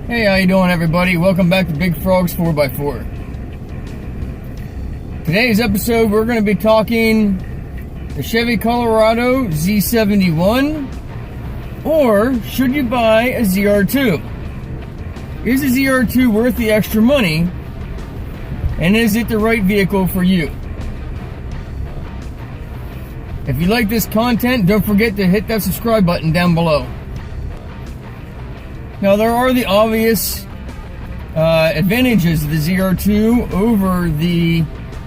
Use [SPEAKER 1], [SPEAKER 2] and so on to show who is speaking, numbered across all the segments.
[SPEAKER 1] Hey, how you doing, everybody? Welcome back to Big Frogs 4x4. Today's episode, we're going to be talking the Chevy Colorado Z71, or should you buy a ZR2? Is a ZR2 worth the extra money, and is it the right vehicle for you? If you like this content, don't forget to hit that subscribe button down below. Now, there are the obvious advantages of the ZR2 over the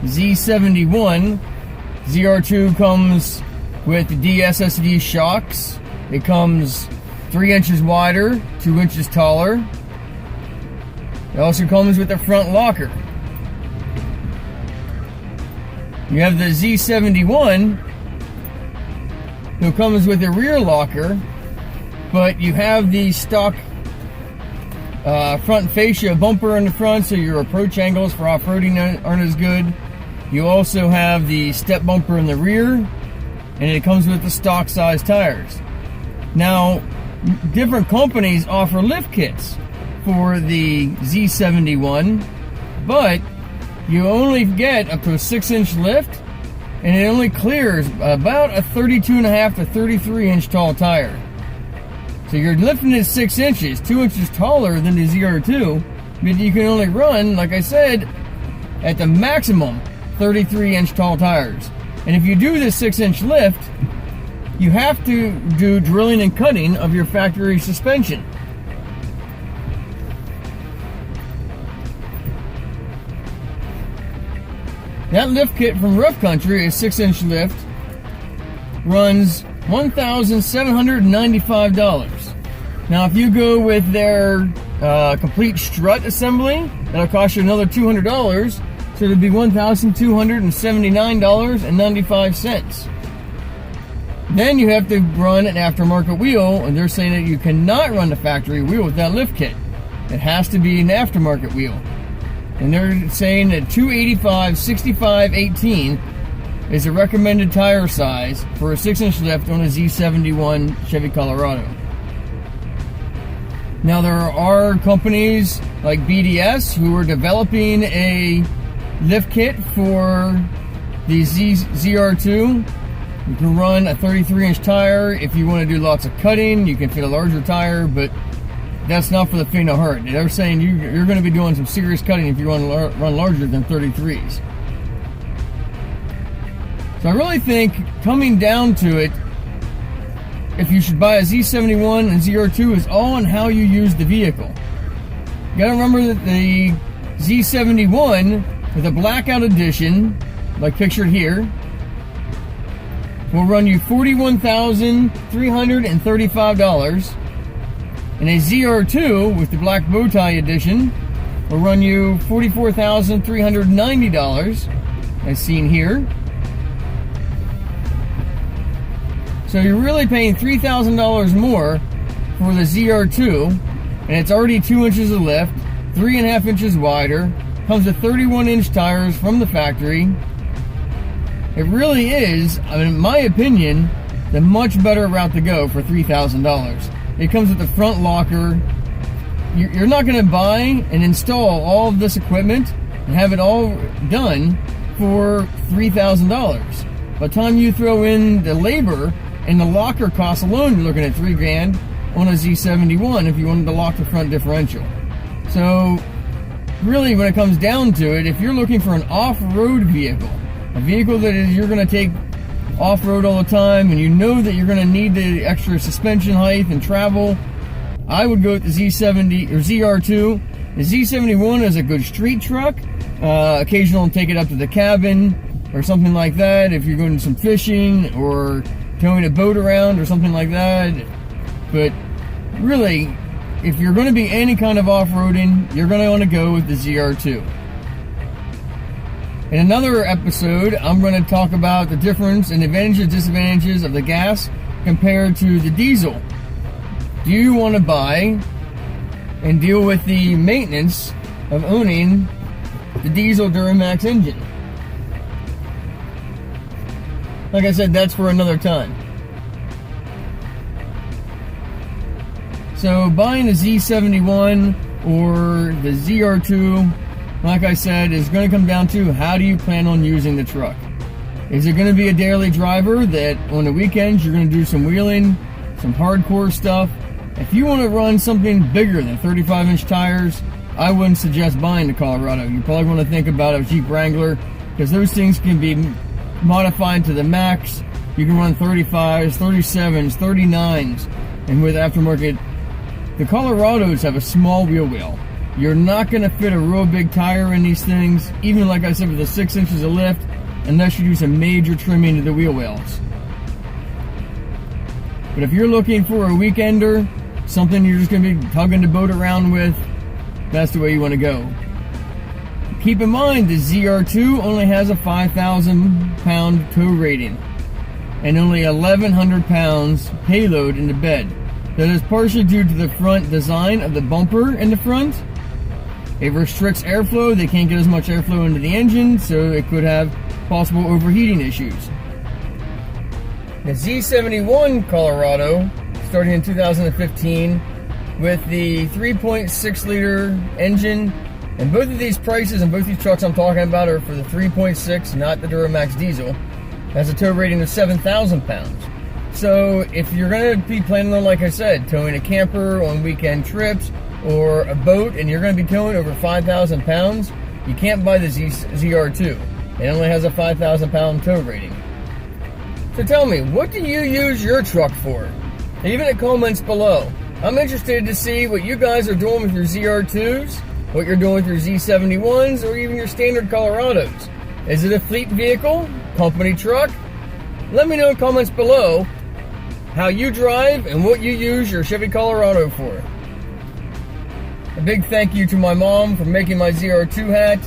[SPEAKER 1] Z71. ZR2 comes with DSSD shocks. It comes 3 inches wider, 2 inches taller. It also comes with a front locker. You have the Z71, who comes with a rear locker, but you have the stock front fascia bumper in the front, so your approach angles for off-roading aren't as good. You also have the step bumper in the rear, and it comes with the stock size tires. Now, different companies offer lift kits for the Z71, but you only get up to a 6-inch lift, and it only clears about a 32.5 to 33 inch tall tire. So you're lifting it 6 inches, 2 inches taller than the ZR2, but you can only run, like I said, at the maximum 33 inch tall tires. And if you do this 6-inch lift, you have to do drilling and cutting of your factory suspension. That lift kit from Rough Country, a 6-inch lift, runs $1,795. Now, if you go with their complete strut assembly, that'll cost you another $200, so it'll be $1,279.95. Then you have to run an aftermarket wheel, and they're saying that you cannot run the factory wheel with that lift kit. It has to be an aftermarket wheel. And they're saying that 285/65/18 is a recommended tire size for a 6-inch lift on a Z71 Chevy Colorado. Now, there are companies like BDS who are developing a lift kit for the ZR2. You can run a 33-inch tire. If you want to do lots of cutting, you can fit a larger tire, but that's not for the faint of heart. They're saying you're going to be doing some serious cutting if you want to run larger than 33s. So I really think, coming down to it, if you should buy a Z71 and ZR2 is all on how you use the vehicle. You gotta remember that the Z71 with a blackout edition, like pictured here, will run you $41,335, and a ZR2 with the black bow tie edition will run you $44,390, as seen here. So you're really paying $3,000 more for the ZR2, and it's already 2 inches of lift, 3.5 inches wider, comes with 31-inch tires from the factory. It really is, in my opinion, the much better route to go for $3,000. It comes with the front locker. You're not going to buy and install all of this equipment and have it all done for $3,000. By the time you throw in the labor and the locker costs alone, you're looking at $3,000 on a Z71 if you wanted to lock the front differential. So really, when it comes down to it, if you're looking for an off-road vehicle, a vehicle that you're going to take off-road all the time, and you know that you're going to need the extra suspension height and travel, I would go with the Z70 or ZR2. The Z71 is a good street truck. Occasionally take it up to the cabin or something like that if you're going to some fishing or towing a boat around or something like that. But really, if you're going to be any kind of off-roading, you're going to want to go with the ZR2. In another episode, I'm going to talk about the difference and advantages and disadvantages of the gas compared to the diesel. Do you want to buy and deal with the maintenance of owning the diesel Duramax engine? Like I said, that's for another time. So buying a Z71 or the ZR2, like I said, is going to come down to how do you plan on using the truck. Is it going to be a daily driver that on the weekends you're going to do some wheeling, some hardcore stuff? If you want to run something bigger than 35-inch tires, I wouldn't suggest buying the Colorado. You probably want to think about a Jeep Wrangler, because those things can be modified to the max. You can run 35s, 37s, 39s, and with aftermarket. The Colorados have a small wheel well. You're not going to fit a real big tire in these things, even like I said with the 6 inches of lift, unless you do some major trimming to the wheel wells. But if you're looking for a weekender, something you're just going to be tugging the boat around with, that's the way you want to go. Keep in mind, the ZR2 only has a 5,000 pound tow rating and only 1,100 pounds payload in the bed. That is partially due to the front design of the bumper in the front. It restricts airflow. They can't get as much airflow into the engine, so it could have possible overheating issues. The Z71 Colorado, starting in 2015, with the 3.6 liter engine, and both of these prices and both these trucks I'm talking about are for the 3.6, not the Duramax diesel, has a tow rating of 7,000 pounds. So if you're going to be planning on, like I said, towing a camper on weekend trips or a boat, and you're going to be towing over 5,000 pounds, you can't buy the ZR2. It only has a 5,000 pound tow rating. So tell me, what do you use your truck for? Leave it in the comments below. I'm interested to see what you guys are doing with your ZR2s, what you're doing with your Z71s, or even your standard Colorados. Is it a fleet vehicle? Company truck? Let me know in the comments below how you drive and what you use your Chevy Colorado for. A big thank you to my mom for making my ZR2 hat.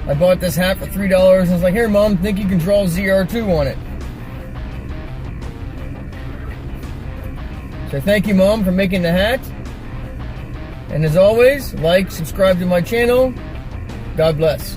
[SPEAKER 1] I bought this hat for $3 and I was like, here mom, think you can draw ZR2 on it. So thank you mom for making the hat. And as always, like, subscribe to my channel. God bless.